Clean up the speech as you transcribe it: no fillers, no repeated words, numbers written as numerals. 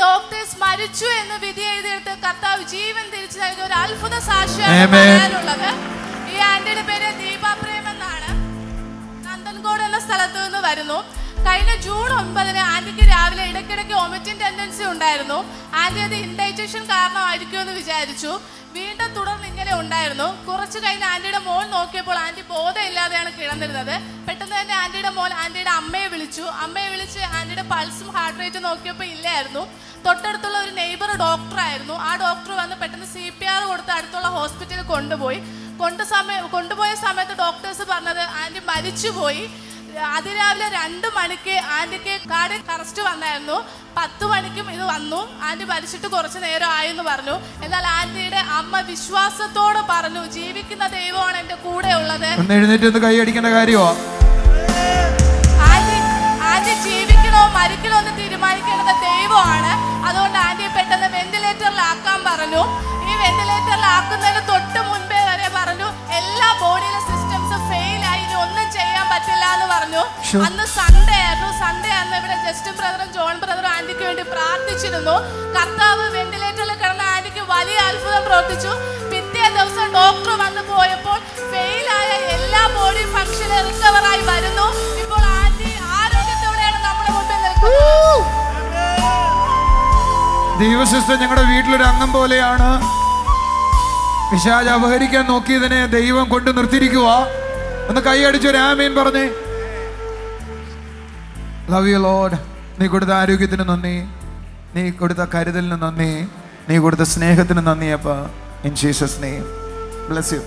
Doctors മരിച്ചു എന്ന് വിധി എഴുതിയിട്ട് കർത്താവ് ജീവൻ തിരിച്ചു നൽകിയ ഒരു അത്ഭുത സാക്ഷിയാണ് പറയാനുള്ളത്. ഈ ആന്റിയുടെ പേര് ദീപ പ്രേം എന്നാണ്. നന്ദൻകോട് എന്ന സ്ഥലത്ത് നിന്ന് വരുന്നു. കഴിഞ്ഞ ജൂൺ 9 ആന്റിക്ക് രാവിലെ ഇടയ്ക്കിടയ്ക്ക് വോമിറ്റിംഗ് ടെൻഡൻസി ഉണ്ടായിരുന്നു. ആന്റി അത് ഇൻഡൈജഷൻ കാരണമായിരിക്കും എന്ന് വിചാരിച്ചു. വീണ്ടും തുടർന്ന് ഇങ്ങനെ ഉണ്ടായിരുന്നു. കുറച്ച് കഴിഞ്ഞ് ആന്റിയുടെ മോൾ നോക്കിയപ്പോൾ ആന്റി ബോധമില്ലാതെയാണ് കിടന്നിരുന്നത്. പെട്ടെന്ന് തന്നെ ആന്റിയുടെ മോൾ ആന്റിയുടെ അമ്മയെ വിളിച്ചു. അമ്മയെ വിളിച്ച് ആന്റിയുടെ പൾസും ഹാർട്ട് റേറ്റും നോക്കിയപ്പോൾ ഇല്ലായിരുന്നു. തൊട്ടടുത്തുള്ള ഒരു നെയ്ബർ ഡോക്ടറായിരുന്നു. ആ ഡോക്ടർ വന്ന് പെട്ടെന്ന് CPR കൊടുത്ത് അടുത്തുള്ള ഹോസ്പിറ്റലിൽ കൊണ്ടുപോയി. കൊണ്ടുപോയ സമയത്ത് ഡോക്ടേഴ്സ് പറഞ്ഞത് ആന്റി മരിച്ചുപോയി. അതിരാവിലെ 2 മണിക്ക് ആന്റിക്ക് കാർഡിയക് അറസ്റ്റ് വന്നായിരുന്നു. 10 മണിക്കും ഇത് വന്നു. ആന്റി മരിച്ചിട്ട് കുറച്ച് നേരം ആയെന്ന് പറഞ്ഞു. എന്നാൽ ആന്റിയുടെ അമ്മ വിശ്വാസത്തോടെ പറഞ്ഞു, ജീവിക്കുന്ന ദൈവമാണ് എന്റെ കൂടെ ഉള്ളത്. എഴുന്നേറ്റ് കൈ അടിക്കേണ്ട കാര്യമോ? ആന്റി ജീവിക്കണോ മരിക്കണോ എന്ന് തീരുമാനിക്കേണ്ടത് ദൈവമാണ്. അതുകൊണ്ട് ആന്റിയെ പെട്ടെന്ന് വെന്റിലേറ്ററിലാക്കാൻ പറഞ്ഞു. ഈ വെന്റിലേറ്ററിലാക്കുന്നതിന് തൊട്ട് മുൻപേ വരെ പറഞ്ഞു എല്ലാ ബോഡിയിലെ സിസ്റ്റംസ് ഫെയിൽ ആയി, ഇനി ഒന്നും ചെയ്യാൻ പറ്റില്ല എന്ന് പറഞ്ഞു. അന്ന് സൺഡേ ആയിരുന്നു. സൺഡേ അന്ന് ഇവിടെ ജസ്റ്റിൻ ബ്രദറും ജോൺ ബ്രദറും ആന്റിക്ക് വേണ്ടി പ്രാർത്ഥിച്ചിരുന്നു. കർത്താവ് വെന്റിലേറ്ററിൽ കിടന്ന ആന്റിക്ക് വലിയ അത്ഭുതം പ്രവർത്തിച്ചു. പിറ്റേ ദിവസം ഡോക്ടർ വന്നു പോയപ്പോൾ ഫെയിലായ എല്ലാ ബോഡി ഫംഗ്ഷനും റിക്കവറായി വരുന്നു. ഇപ്പോൾ ആന്റി ആരോഗ്യത്തോടെയാണ് നമ്മുടെ മുമ്പിൽ നിൽക്കുന്നത്. ദൈവസിസ്റ്റർ ഞങ്ങളുടെ വീട്ടിലൊരു അംഗം പോലെയാണ്. പിശാച് അപഹരിക്കാൻ നോക്കിയതിനെ ദൈവം കൊണ്ട് നിർത്തിയിരിക്കുക. ഒന്ന് കൈയടിച്ചൊരു ആമേൻ പറഞ്ഞേ. Love you Lord. നീ കൊടുത്ത ആരോഗ്യത്തിന് നന്ദി, നീ കൊടുത്ത കരുതലിന് നന്ദി, നീ കൊടുത്ത സ്നേഹത്തിന് നന്ദി അപ്പ. In Jesus name bless you.